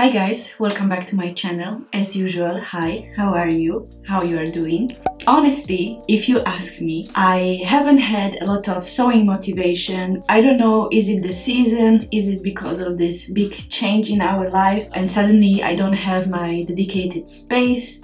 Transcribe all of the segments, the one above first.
Hi guys, welcome back to my channel. As usual, hi, how are you? How you are doing? Honestly, if you ask me, I haven't had a lot of sewing motivation. I don't know, is it the season? Is it because of this big change in our life and suddenly I don't have my dedicated space?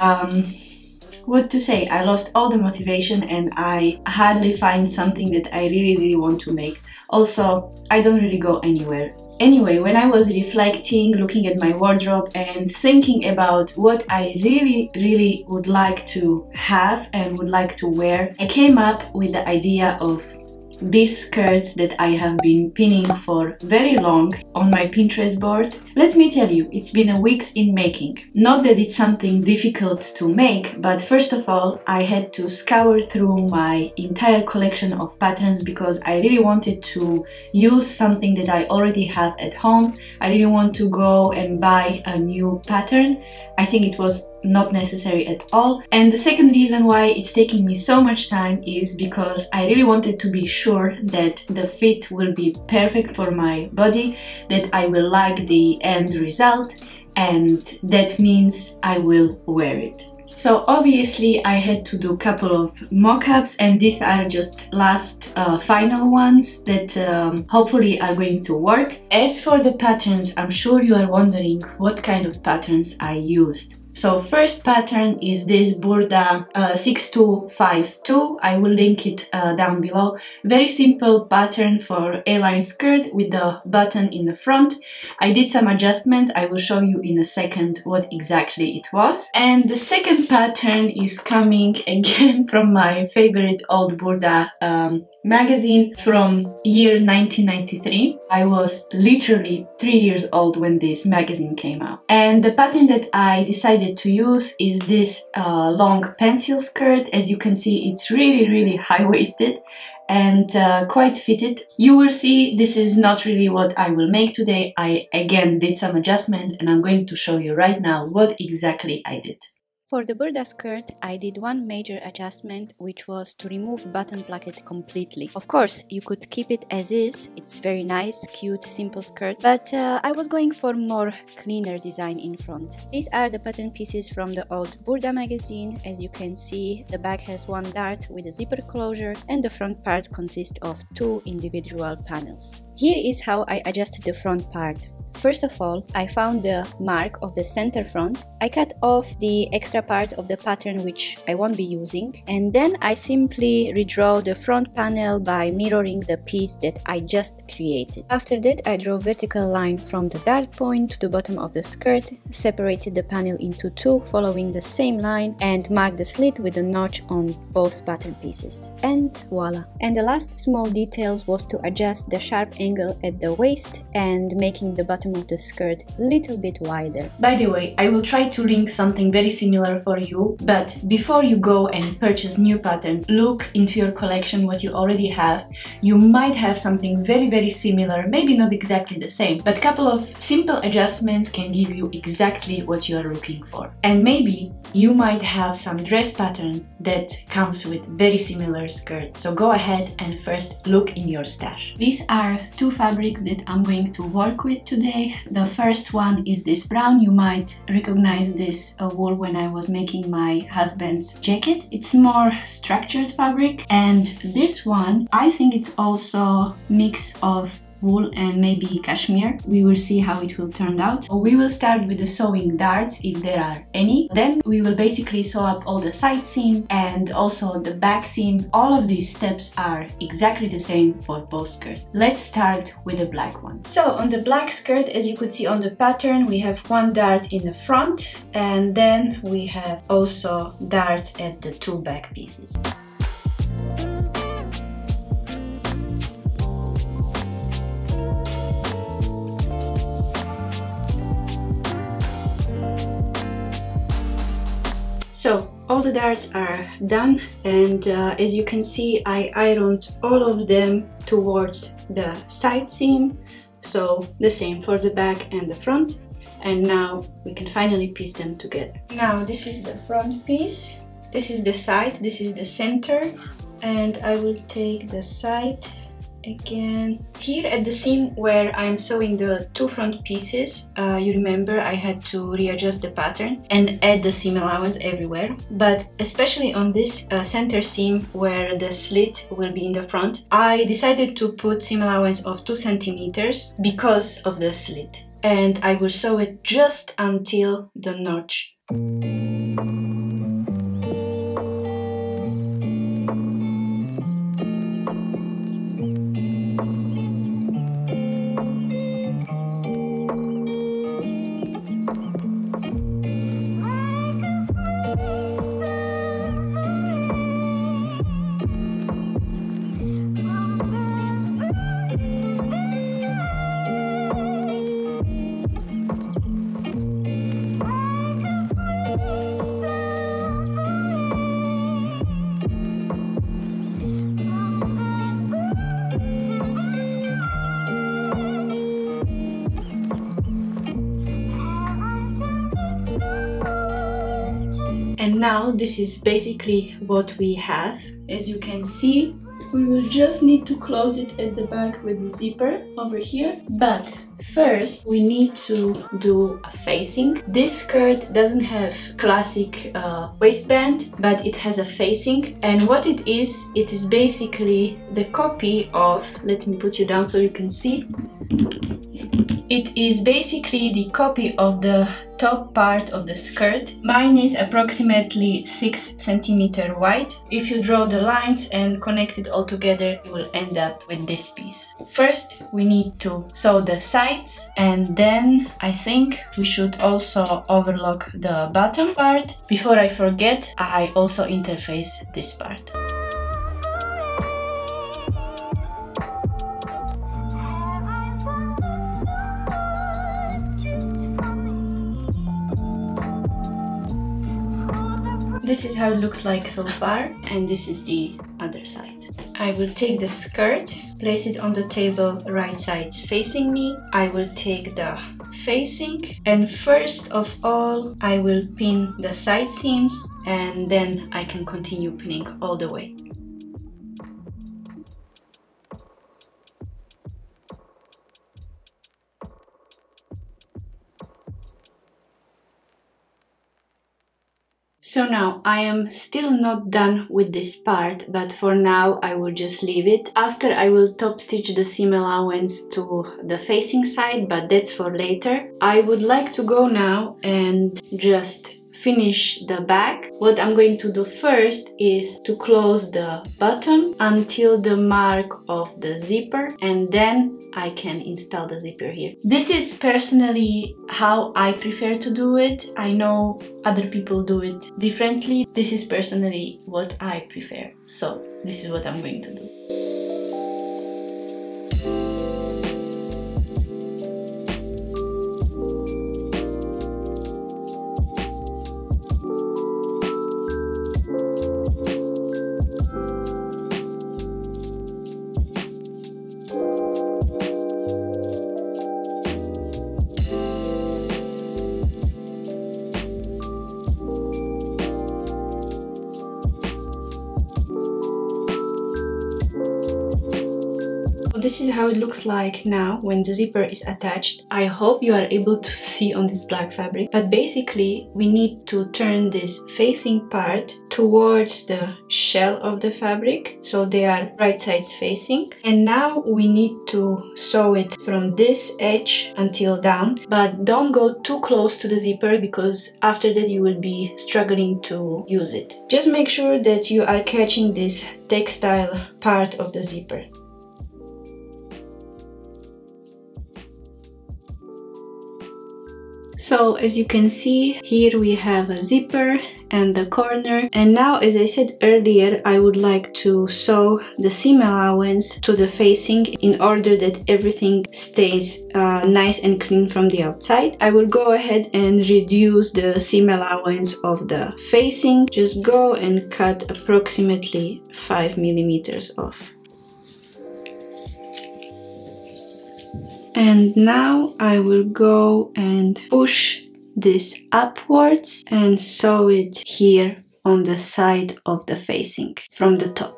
What to say, I lost all the motivation and I hardly find something that I really want to make. Also, I don't really go anywhere. Anyway, when I was reflecting, looking at my wardrobe and thinking about what I really would like to have and would like to wear, I came up with the idea of these skirts that I have been pinning for very long on my Pinterest board. Let me tell you, it's been a week in making. Not that it's something difficult to make, but first of all, I had to scour through my entire collection of patterns because I really wanted to use something that I already have at home. I didn't want to go and buy a new pattern. I think it was not necessary at all. And the second reason why it's taking me so much time is because I really wanted to be sure that the fit will be perfect for my body, that I will like the end result, and that means I will wear it. So obviously I had to do a couple of mock-ups, and these are just last final ones that hopefully are going to work. As for the patterns, I'm sure you are wondering what kind of patterns I used. So first pattern is this Burda 6252. I will link it down below. Very simple pattern for A-line skirt with the button in the front. I did some adjustment. I will show you in a second what exactly it was. And the second pattern is coming again from my favorite old Burda magazine from year 1993. I was literally 3 years old when this magazine came out. And the pattern that I decided to use is this long pencil skirt. As you can see, it's really high-waisted and quite fitted. You will see this is not really what I will make today. I again did some adjustment and I'm going to show you right now what exactly I did. For the Burda skirt, I did one major adjustment, which was to remove button placket completely. Of course, you could keep it as is, it's very nice, cute, simple skirt, but I was going for more cleaner design in front. These are the pattern pieces from the old Burda magazine. As you can see, the back has one dart with a zipper closure and the front part consists of 2 individual panels. Here is how I adjusted the front part. First of all, I found the mark of the center front. I cut off the extra part of the pattern which I won't be using, and then I simply redraw the front panel by mirroring the piece that I just created. After that, I drew a vertical line from the dart point to the bottom of the skirt, separated the panel into 2 following the same line, and marked the slit with a notch on both pattern pieces. And voila! And the last small details was to adjust the sharp angle at the waist and making the bottom of the skirt a little bit wider. By the way, I will try to link something very similar for you, but before you go and purchase new pattern, look into your collection what you already have. You might have something very similar, maybe not exactly the same, but a couple of simple adjustments can give you exactly what you are looking for. And maybe you might have some dress pattern that comes with very similar skirt. So go ahead and first look in your stash. These are 2 fabrics that I'm going to work with today. The first one is this brown. You might recognize this wool when I was making my husband's jacket. It's more structured fabric, and this one I think it's also mix of wool and maybe cashmere. We will see how it will turn out. We will start with the sewing darts if there are any. Then we will basically sew up all the side seam and also the back seam. All of these steps are exactly the same for both skirts. Let's start with the black one. So on the black skirt, as you could see on the pattern, we have 1 dart in the front and then we have also darts at the 2 back pieces. So all the darts are done, and as you can see, I ironed all of them towards the side seam, so the same for the back and the front, and now we can finally piece them together. Now this is the front piece, this is the side, this is the center, and I will take the side again. Here at the seam where I'm sewing the two front pieces, you remember I had to readjust the pattern and add the seam allowance everywhere, but especially on this center seam where the slit will be in the front, I decided to put seam allowance of 2 centimeters because of the slit, and I will sew it just until the notch. And now this is basically what we have. As you can see, we will just need to close it at the back with the zipper over here. But first we need to do a facing. This skirt doesn't have classic waistband, but it has a facing. And what it is basically the copy of, let me put you down so you can see. It is basically the copy of the top part of the skirt. Mine is approximately 6 centimeters wide. If you draw the lines and connect it all together, you will end up with this piece. First, we need to sew the sides, and then I think we should also overlock the bottom part. Before I forget, I also interface this part. This is how it looks like so far, and this is the other side. I will take the skirt, place it on the table, right sides facing me. I will take the facing, and first of all I will pin the side seams, and then I can continue pinning all the way. So now I am still not done with this part, but for now I will just leave it. After I will top stitch the seam allowance to the facing side, but that's for later. I would like to go now and just finish the back. What I'm going to do first is to close the bottom until the mark of the zipper, and then I can install the zipper here. This is personally how I prefer to do it. I know other people do it differently. This is personally what I prefer. So this is what I'm going to do. This is how it looks like now when the zipper is attached. I hope you are able to see on this black fabric, but basically we need to turn this facing part towards the shell of the fabric, so they are right sides facing. And now we need to sew it from this edge until down, but don't go too close to the zipper because after that you will be struggling to use it. Just make sure that you are catching this textile part of the zipper. So as you can see, here we have a zipper and the corner. And now, as I said earlier, I would like to sew the seam allowance to the facing in order that everything stays nice and clean from the outside. I will go ahead and reduce the seam allowance of the facing. Just go and cut approximately 5 millimeters off. And now I will go and push this upwards and sew it here on the side of the facing from the top.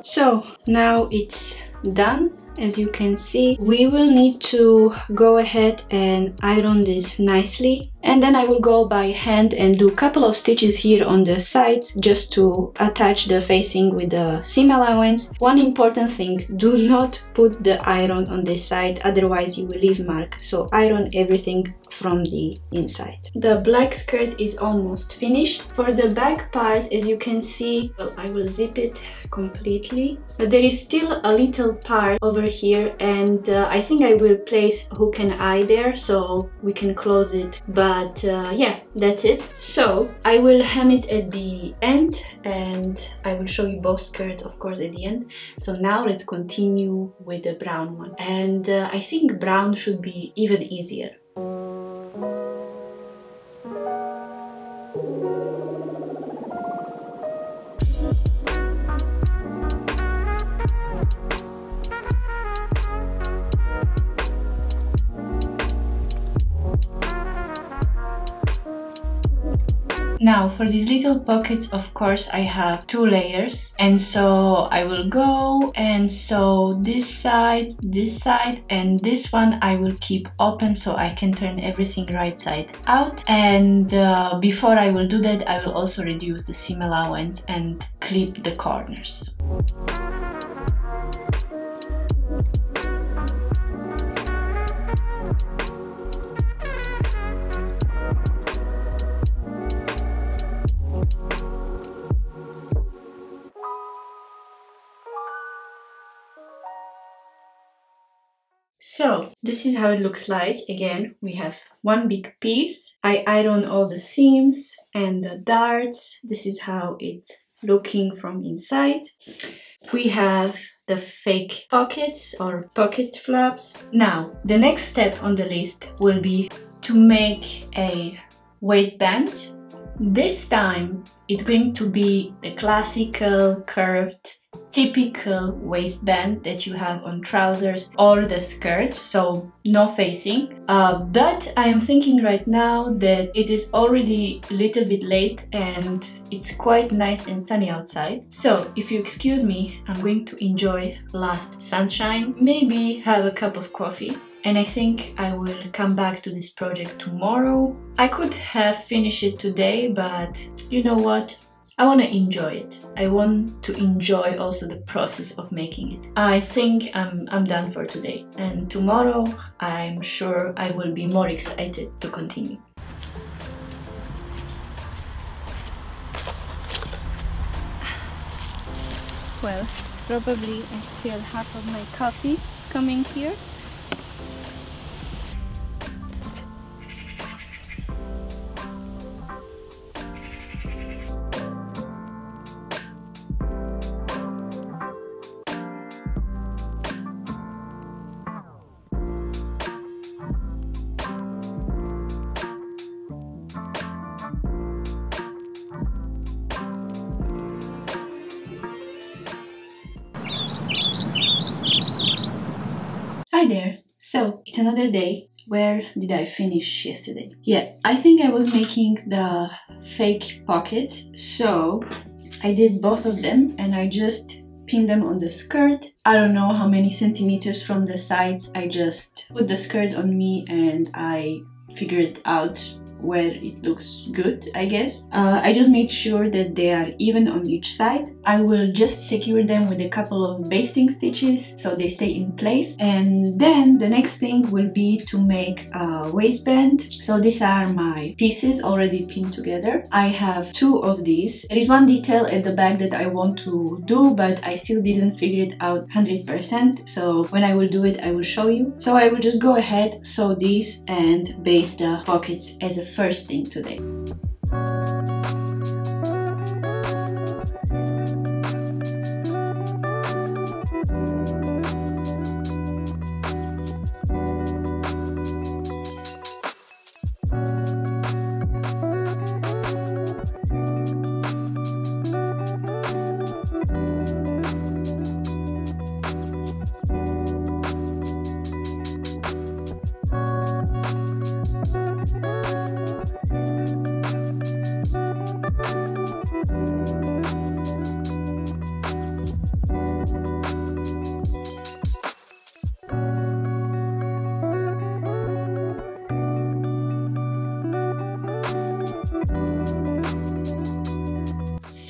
So now it's done. As you can see, we will need to go ahead and iron this nicely, and then I will go by hand and do a couple of stitches here on the sides just to attach the facing with the seam allowance. One important thing, do not put the iron on this side, otherwise you will leave mark, so iron everything from the inside. The black skirt is almost finished. For the back part, as you can see, well, I will zip it completely, but there is still a little part over here, and I think I will place hook and eye there so we can close it, but yeah, that's it. So I will hem it at the end, and I will show you both skirts of course at the end. So now let's continue with the brown one, and I think brown should be even easier. Now for these little pockets, of course I have 2 layers, and so I will go and sew this side, and this one I will keep open so I can turn everything right side out. And before I will do that, I will also reduce the seam allowance and clip the corners. So this is how it looks like. Again, we have one big piece. I iron all the seams and the darts. This is how it's looking from inside. We have the fake pockets or pocket flaps. Now, the next step on the list will be to make a waistband. This time it's going to be the classical curved typical waistband that you have on trousers or the skirt, so no facing. But I am thinking right now that it is already a little bit late and it's quite nice and sunny outside. So if you excuse me, I'm going to enjoy last sunshine, maybe have a cup of coffee. And I think I will come back to this project tomorrow. I could have finished it today, but you know what? I want to enjoy it. I want to enjoy also the process of making it. I think I'm done for today, and tomorrow I'm sure I will be more excited to continue. Well, probably I spilled half of my coffee coming here. Hi there! So, it's another day. Where did I finish yesterday? Yeah, I think I was making the fake pockets, so I did both of them and I just pinned them on the skirt. I don't know how many centimeters from the sides. I just put the skirt on me and I figured out where it looks good, I guess. I just made sure that they are even on each side. I will just secure them with a couple of basting stitches so they stay in place, and then the next thing will be to make a waistband. So these are my pieces already pinned together. I have 2 of these. There is one detail at the back that I want to do, but I still didn't figure it out 100%, so when I will do it I will show you. So I will just go ahead, sew these and baste the pockets as a first thing today.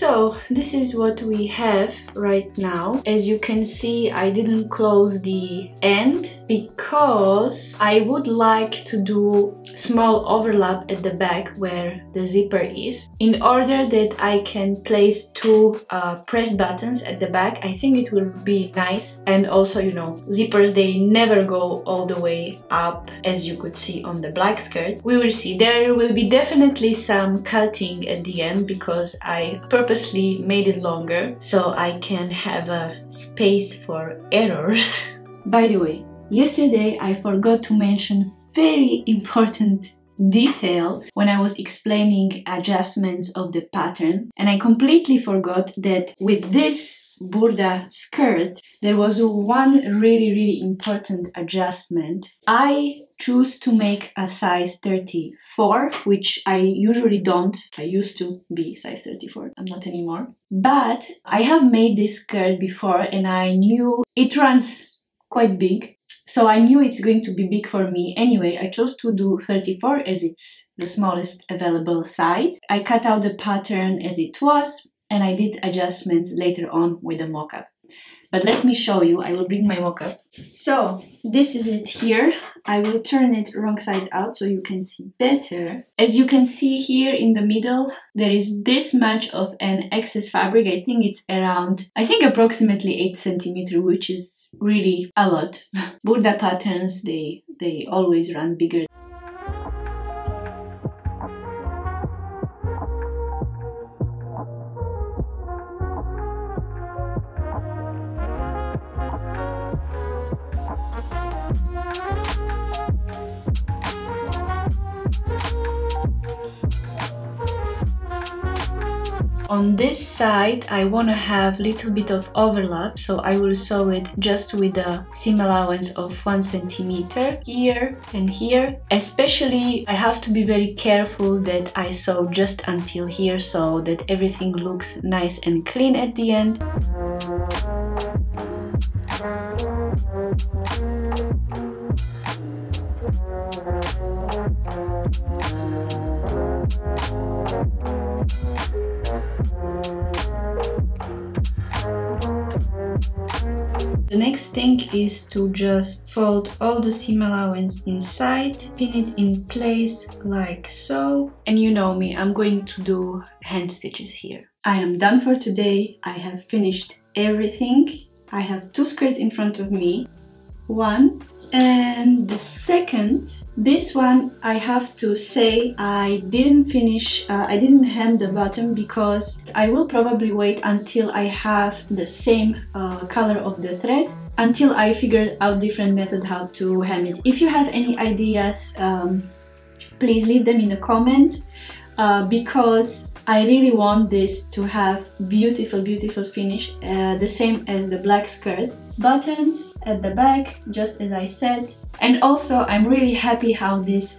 So this is what we have right now. As you can see, I didn't close the end because I would like to do small overlap at the back where the zipper is, in order that I can place two press buttons at the back. I think it will be nice. And also, you know, zippers, they never go all the way up, as you could see on the black skirt. We will see. There will be definitely some cutting at the end because I purposely made it longer so I can have a space for errors. By the way, yesterday I forgot to mention very important detail when I was explaining adjustments of the pattern, and I completely forgot that with this burda skirt there was one really important adjustment. I choose to make a size 34, which I usually don't. I used to be size 34, I'm not anymore. But I have made this skirt before and I knew it runs quite big. So I knew it's going to be big for me. Anyway, I chose to do 34 as it's the smallest available size. I cut out the pattern as it was and I did adjustments later on with the mock-up. But let me show you. I will bring my mock-up. So this is it here. I will turn it wrong side out so you can see better. As you can see here in the middle, there is this much of an excess fabric. I think it's around, approximately 8 centimeters, which is really a lot. Burda patterns, they always run bigger. On this side, I want to have a little bit of overlap, so I will sew it just with a seam allowance of 1 centimeter here and here. Especially, I have to be very careful that I sew just until here so that everything looks nice and clean at the end. The next thing is to just fold all the seam allowance inside, pin it in place like so. And you know me, I'm going to do hand stitches here. I am done for today. I have finished everything. I have 2 skirts in front of me. One and the second. This one, I have to say, I didn't finish, I didn't hem the bottom because I will probably wait until I have the same color of the thread, until I figured out different method how to hem it. If you have any ideas, please leave them in the comment, because I really want this to have beautiful finish, the same as the black skirt. Buttons at the back, just as I said. And also I'm really happy how this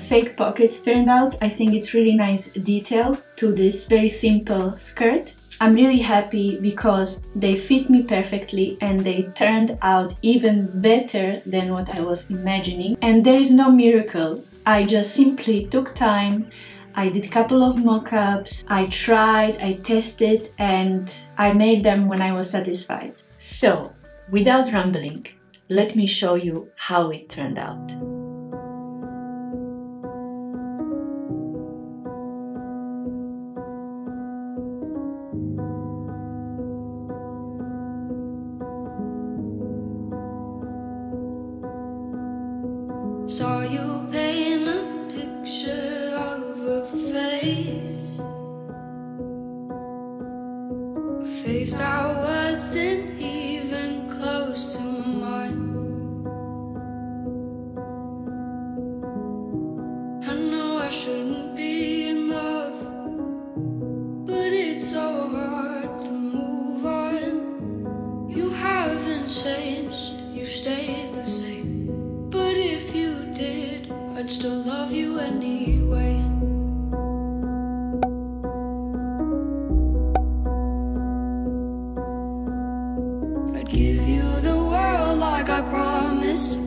fake pockets turned out. I think it's really nice detail to this very simple skirt. I'm really happy because they fit me perfectly and they turned out even better than what I was imagining. And there is no miracle. I just simply took time. I did a couple of mock-ups, I tried, I tested, and I made them when I was satisfied. So, without rambling, let me show you how it turned out. Saw you paint a picture of a face, a face that wasn't even close to mine. I know I shouldn't be in love, but it's so hard to move on. You haven't changed, you stayed the same. But if you did, I'd still love you anyway. I'd give you the world like I promised.